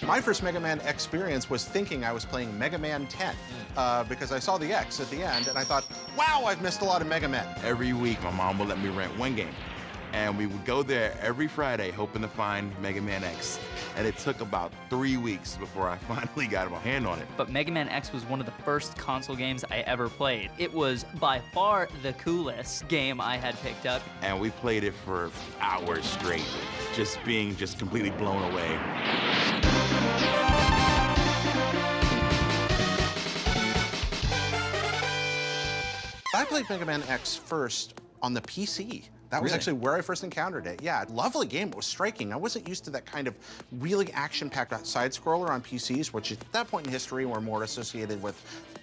My first Mega Man experience was thinking I was playing Mega Man 10 because I saw the X at the end and I thought, wow, I've missed a lot of Mega Man. Every week, my mom would let me rent one game. And we would go there every Friday hoping to find Mega Man X. And it took about 3 weeks before I finally got my hand on it. But Mega Man X was one of the first console games I ever played. It was by far the coolest game I had picked up. And we played it for hours straight, just being completely blown away. I played Mega Man X first on the PC. That was actually where I first encountered it. Yeah, lovely game. It was striking. I wasn't used to that kind of really action-packed side-scroller on PCs, which at that point in history were more associated with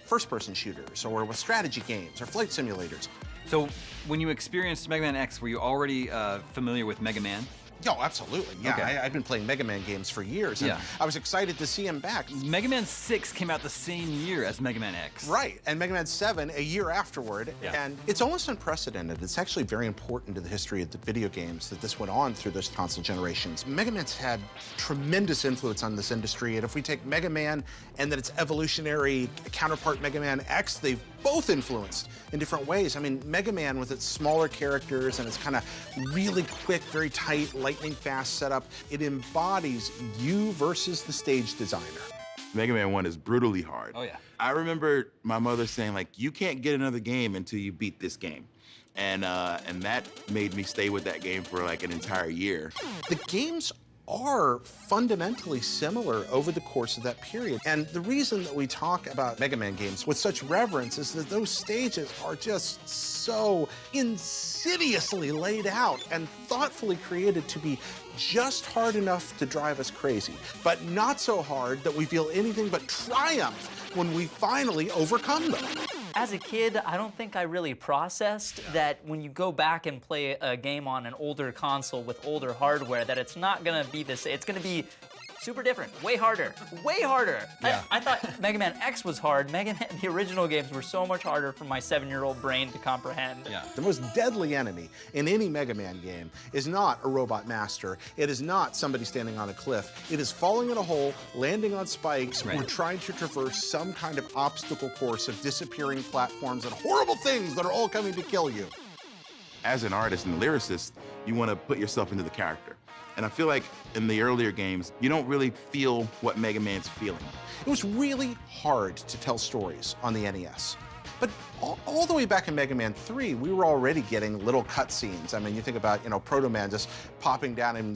first-person shooters or with strategy games or flight simulators. So when you experienced Mega Man X, were you already familiar with Mega Man? Oh, absolutely. Yeah, Okay. I've been playing Mega Man games for years, and Yeah. I was excited to see him back. Mega Man 6 came out the same year as Mega Man X. Right, and Mega Man 7 a year afterward, Yeah. and it's almost unprecedented. It's actually very important to the history of the video games that this went on through those console generations. Mega Man's had tremendous influence on this industry, and if we take Mega Man and then its evolutionary counterpart Mega Man X, they've both influenced in different ways. I mean, Mega Man with its smaller characters and its kind of really quick, very tight, lightning fast setup, it embodies you versus the stage designer. Mega Man 1 is brutally hard. Oh, yeah. I remember my mother saying, like, you can't get another game until you beat this game. And that made me stay with that game for like an entire year. The games are fundamentally similar over the course of that period. And the reason that we talk about Mega Man games with such reverence is that those stages are just so insidiously laid out and thoughtfully created to be just hard enough to drive us crazy, but not so hard that we feel anything but triumph when we finally overcome them. As a kid, I don't think I really processed that when you go back and play a game on an older console with older hardware, that it's not gonna be the same. It's gonna be super different, way harder, way harder. Yeah. I thought Mega Man X was hard. The original games were so much harder for my 7-year-old brain to comprehend. Yeah. The most deadly enemy in any Mega Man game is not a robot master. It is not somebody standing on a cliff. It is falling in a hole, landing on spikes, Right. or trying to traverse some kind of obstacle course of disappearing platforms and horrible things that are all coming to kill you. As an artist and a lyricist, you want to put yourself into the character. And I feel like in the earlier games, you don't really feel what Mega Man's feeling. It was really hard to tell stories on the NES. But all the way back in Mega Man 3, we were already getting little cutscenes. I mean, you think about, Proto Man just popping down and,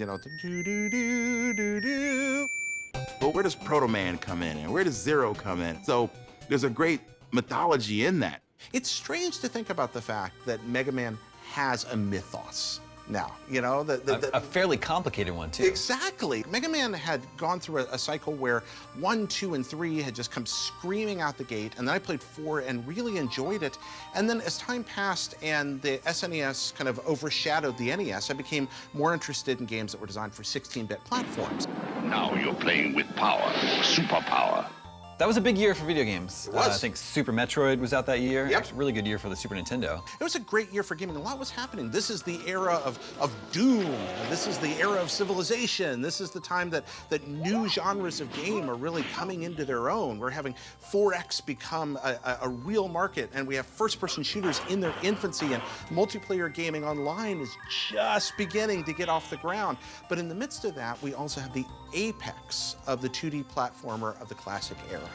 do-do-do-do-do. But where does Proto Man come in and where does Zero come in? So there's a great mythology in that. It's strange to think about the fact that Mega Man has a mythos now, A fairly complicated one, too. Exactly. Mega Man had gone through a cycle where 1, 2, and 3 had just come screaming out the gate, and then I played 4 and really enjoyed it. And then as time passed and the SNES kind of overshadowed the NES, I became more interested in games that were designed for 16-bit platforms. Now you're playing with power, superpower. That was a big year for video games. It was. I think Super Metroid was out that year. Yep. Actually, really good year for the Super Nintendo. It was a great year for gaming. A lot was happening. This is the era of Doom. This is the era of Civilization. This is the time that new genres of game are really coming into their own. We're having 4X become a real market, and we have first-person shooters in their infancy, and multiplayer gaming online is just beginning to get off the ground. But in the midst of that, we also have the apex of the 2D platformer of the classic era.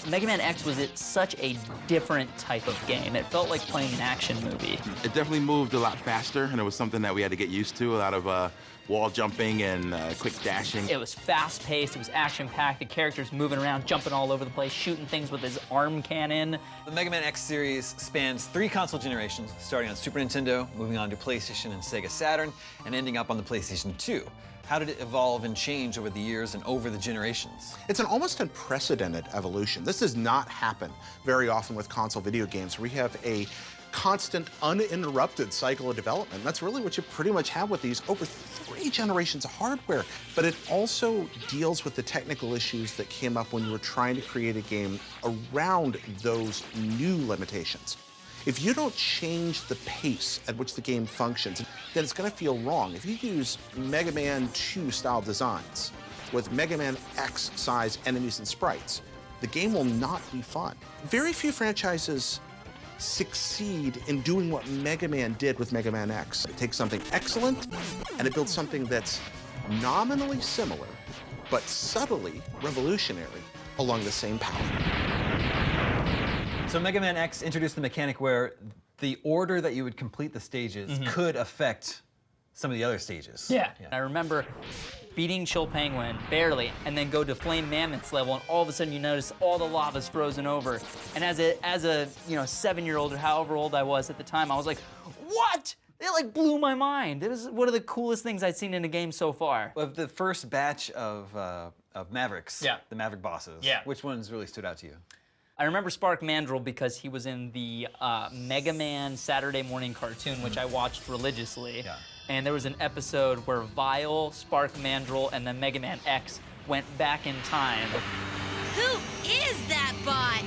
Mega Man X was such a different type of game. It felt like playing an action movie. It definitely moved a lot faster, and it was something that we had to get used to. A lot of wall jumping and quick dashing. It was fast-paced, it was action-packed, the characters moving around, jumping all over the place, shooting things with his arm cannon. The Mega Man X series spans 3 console generations, starting on Super Nintendo, moving on to PlayStation and Sega Saturn, and ending up on the PlayStation 2. How did it evolve and change over the years and over the generations? It's an almost unprecedented evolution. This does not happen very often with console video games. We have a constant, uninterrupted cycle of development. That's really what you pretty much have with these over 3 generations of hardware. But it also deals with the technical issues that came up when you were trying to create a game around those new limitations. If you don't change the pace at which the game functions, then it's going to feel wrong. If you use Mega Man 2 style designs, with Mega Man X-size enemies and sprites, the game will not be fun. Very few franchises succeed in doing what Mega Man did with Mega Man X. It takes something excellent and it builds something that's nominally similar, but subtly revolutionary along the same palette. So Mega Man X introduced the mechanic where the order that you would complete the stages could affect some of the other stages. Yeah. I remember beating Chill Penguin barely, and then go to Flame Mammoth's level, and all of a sudden you notice all the lava's frozen over. And as a 7-year-old or however old I was at the time, I was like, what? It like blew my mind. It was one of the coolest things I'd seen in a game so far. Of the first batch of Mavericks, the Maverick bosses, which ones really stood out to you? I remember Spark Mandrill because he was in the Mega Man Saturday morning cartoon, which I watched religiously. Yeah. And there was an episode where Vile, Spark Mandrill, and then Mega Man X went back in time. Who is that bot?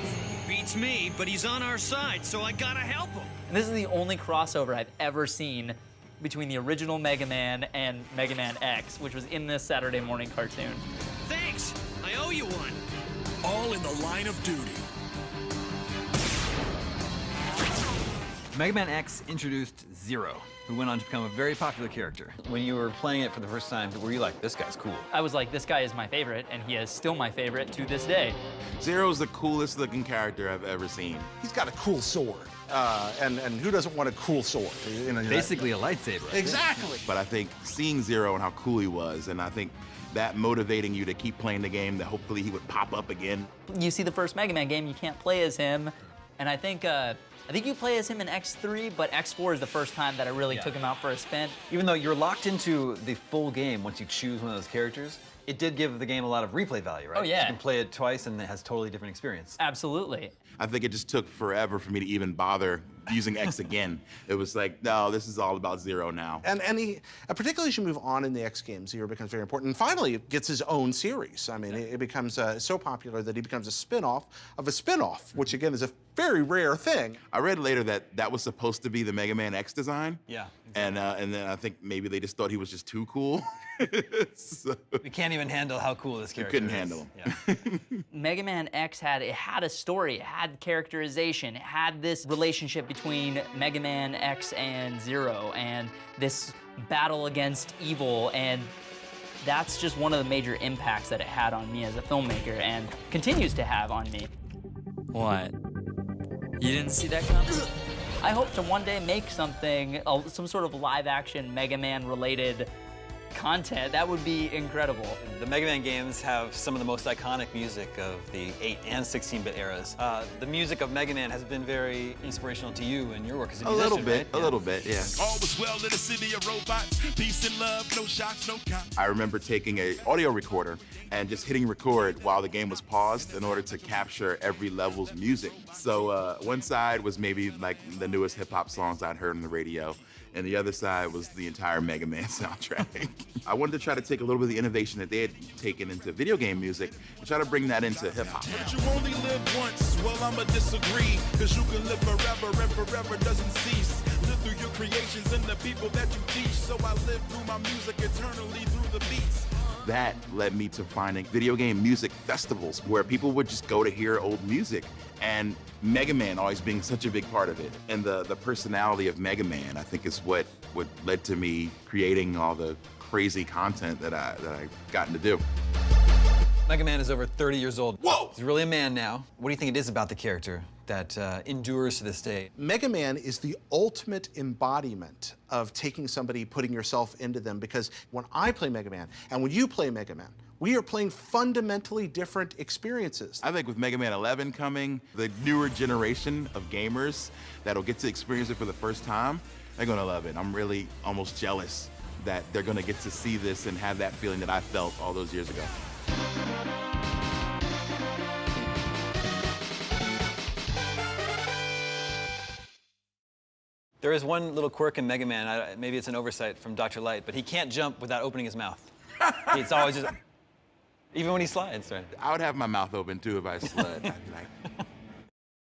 Beats me, but he's on our side, so I gotta help him. And this is the only crossover I've ever seen between the original Mega Man and Mega Man X, which was in this Saturday morning cartoon. Thanks, I owe you one. All in the line of duty. Mega Man X introduced Zero, who went on to become a very popular character. When you were playing it for the first time, were you like, this guy's cool? I was like, this guy is my favorite, and he is still my favorite to this day. Zero's the coolest looking character I've ever seen. He's got a cool sword, and who doesn't want a cool sword? You know, Basically a lightsaber. Exactly. But I think seeing Zero and how cool he was, and I think that motivating you to keep playing the game, that hopefully he would pop up again. You see the first Mega Man game, you can't play as him, and I think you play as him in X3, but X4 is the first time that I really took him out for a spin. Even though you're locked into the full game once you choose one of those characters, it did give the game a lot of replay value, right? Oh, yeah. You can play it twice and it has totally different experience. Absolutely. I think it just took forever for me to even bother using X again. It was like, no, this is all about Zero now. And particularly as you move on in the X games, Zero becomes very important. And finally, it gets his own series. I mean, it becomes so popular that he becomes a spin-off of a spin-off, which again is a very rare thing. I read later that that was supposed to be the Mega Man X design. Yeah. And then I think maybe they just thought he was just too cool. So, We can't even handle how cool this character couldn't is. handle him. Mega Man X had a story, it had characterization, it had this relationship between Mega Man X and Zero, and this battle against evil, and that's just one of the major impacts that it had on me as a filmmaker, and continues to have on me. What? You didn't see that coming? I hope to one day make something, some sort of live-action Mega Man-related content. That would be incredible. The Mega Man games have some of the most iconic music of the 8 and 16-bit eras. The music of Mega Man has been very inspirational to you and your work as a musician, right? A little bit, yeah. All was well in a city of robots. Peace and love, no shocks, no cops. I remember taking an audio recorder and just hitting record while the game was paused in order to capture every level's music. So one side was maybe like the newest hip-hop songs I'd heard on the radio, and the other side was the entire Mega Man soundtrack. I wanted to try to take a little bit of the innovation that they had taken into video game music and try to bring that into hip-hop. But you only live once, well I'ma disagree. Cause you can live forever and forever doesn't cease. Live through your creations and the people that you teach. So I live through my music eternally through the beats. That led me to finding video game music festivals where people would just go to hear old music, and Mega Man always being such a big part of it. And the personality of Mega Man, I think, is what led to me creating all the crazy content that I've gotten to do. Mega Man is over 30 years old. Whoa! He's really a man now. What do you think it is about the character that endures to this day? Mega Man is the ultimate embodiment of taking somebody, putting yourself into them, because when I play Mega Man and when you play Mega Man, we are playing fundamentally different experiences. I think with Mega Man 11 coming, the newer generation of gamers that'll get to experience it for the first time, they're gonna love it. I'm really almost jealous that they're gonna get to see this and have that feeling that I felt all those years ago. There is one little quirk in Mega Man, maybe it's an oversight from Dr. Light, but he can't jump without opening his mouth. It's always just, even when he slides, right? I would have my mouth open too if I slid. I'd be like,